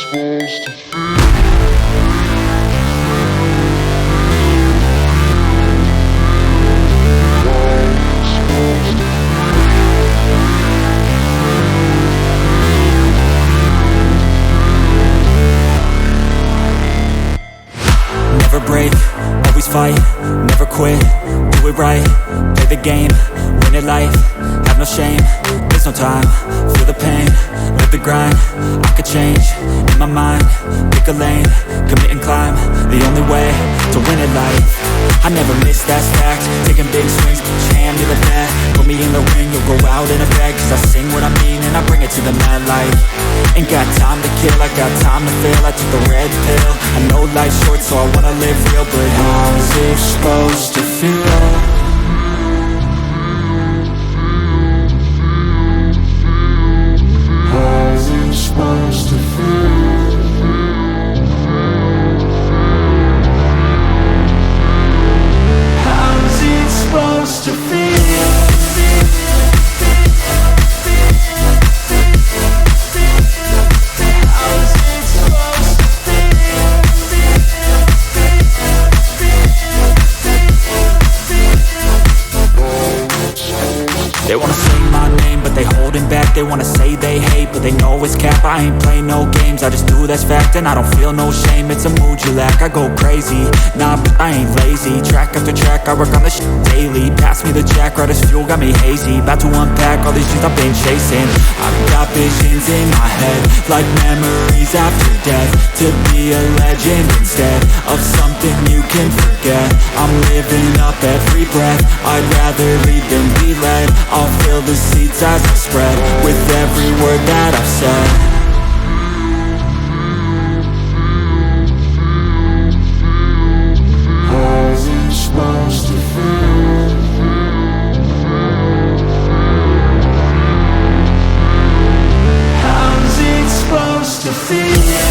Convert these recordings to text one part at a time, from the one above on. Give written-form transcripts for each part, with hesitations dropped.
Never break, always fight, never quit, do it right, play the game, win it life, have no shame, there's no time, feel the pain, live the grind, I could change, in my mind, pick a lane, commit and climb, the only way to win it life. I never miss, that's fact, taking big swings, put your hand to the bat, put me in the ring, you'll go out in a bag, cause I sing what I mean and I bring it to the mad light. Ain't got time to kill, I got time to feel, I took the red pill, I know life's short so I wanna live real, but how's it supposed to feel? How's it supposed to feel? How's it supposed to feel? They wanna say my name, but they holding back. They wanna say they hate, but they know it's cap. I ain't play no games, I just do that's fact. And I don't feel no shame, it's a mood you lack. I go crazy, nah, but I ain't lazy. Track after track, I work on this shit daily. Pass me the jack, right as fuel, got me hazy. About to unpack all these dreams I've been chasing. I've got visions in my head, like memories after death. To be a legend instead of something you can forget. I'm living up every breath, I'd rather lead than be led. I'll fill the seats as I spread with every word that I've said. How's it supposed to feel? How's it supposed to feel?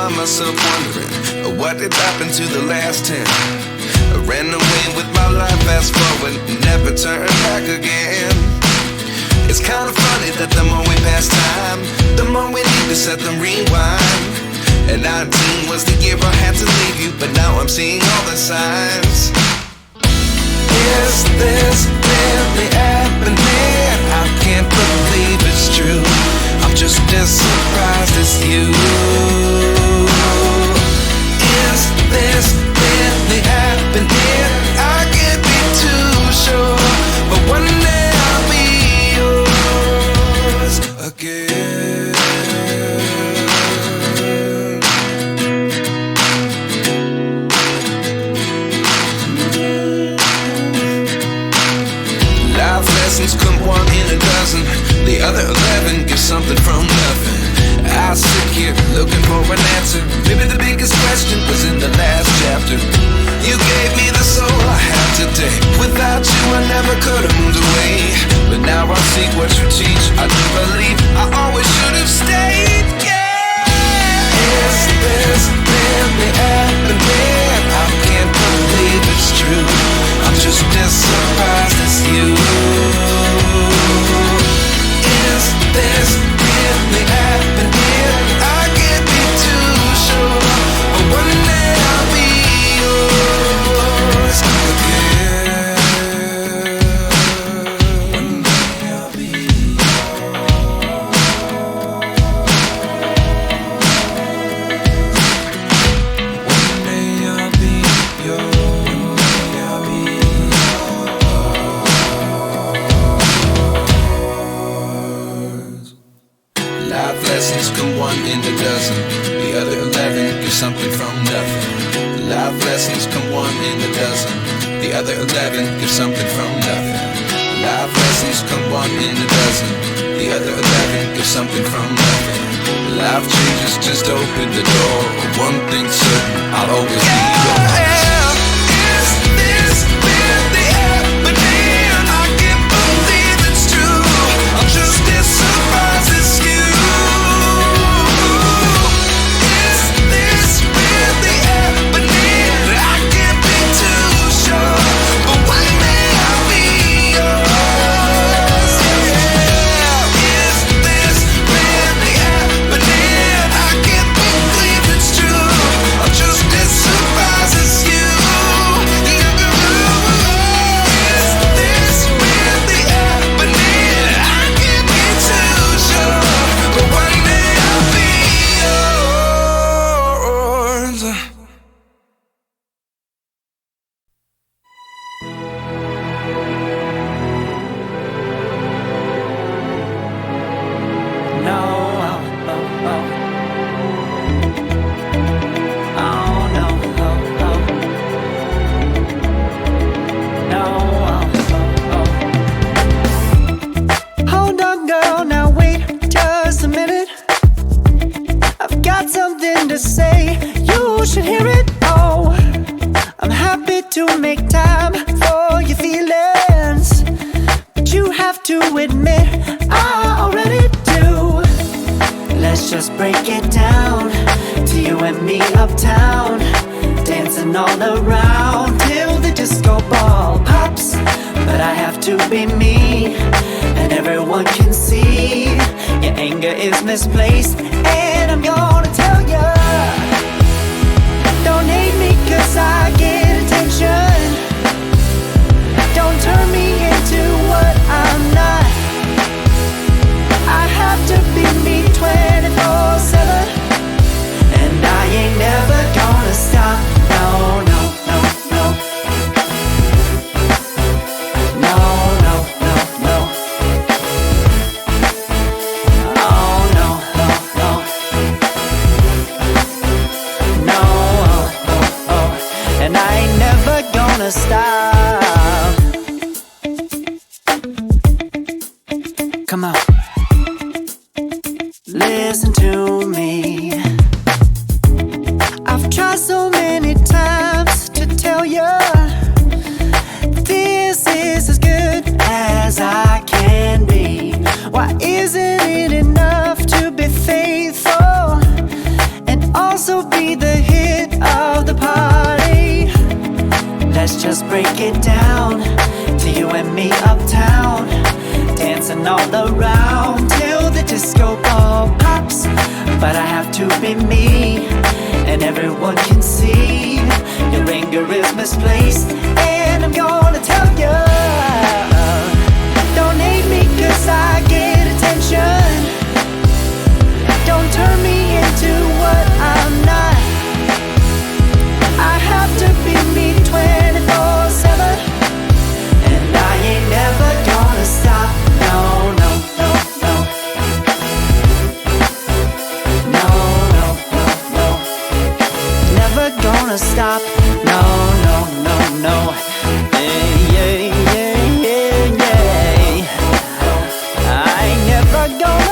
Myself wondering what did happen to the last 10. I ran away with my life, fast forward, never turn back again. It's kind of funny that the more we pass time, the more we need to set them rewind. And 19 was the year I had to leave you, but now I'm seeing all the signs. Is this really happening? I can't believe it's true. I'm just as surprised as you. Is this really happening? I can't be too sure, but one day I'll be yours again. Life lessons come one in a dozen. The other Life lessons come one in a dozen. The other 11 get something from nothing. Life lessons come one in a dozen. The other 11 get something from nothing. Life lessons come one in a dozen. The other 11 get something from nothing. Life changes just open the door. One thing's certain, I'll always be yours. Is this really happening? I can't believe it's true. I'm just as surprised as you. Is this really happening? I can't be too sure, but one day I'll be yours. Yeah. Is this really happening? I can't believe it's true. I'm just as surprised as you. Is this really happening? I can't be too sure, but one day I'll be yours. No, oh, oh, oh. Oh, no, oh, oh. No, oh, oh, oh. Hold on, girl, now wait just a minute. I've got something to say, you should hear it. Oh, I'm happy to make time for your feelings, but you have to admit I already do. Let's just break it down to you and me uptown, dancing all around till the disco ball pops. But I have to be me, and everyone can see your anger is misplaced. And I'm gonna tell ya, don't hate me 'cause I get attention. Don't turn me into what I'm not. I have to be me 24/7, and I ain't never gonna stop. No, no, no, no. No, no, no, no. Oh, no, no, no. No, oh, oh, oh. And I ain't never gonna stop. Come on. Listen to me. I've tried so many times to tell you this is as good as I can be. Why isn't it enough to be faithful and also be the hit of the party? Let's just break it down to you and me uptown, dancing all around till the disco ball pops. But I have to be me, and everyone can see your anger is misplaced. And I'm gonna tell you, don't hate me 'cause I get attention. Don't turn me into what I'm not. I have to be me 24/7, and I ain't never gonna stop. No, no, no, no. No, no, no, no. Never gonna stop. No, no, no, no. Yeah, yeah, yeah, yeah, yeah. I ain't never gonna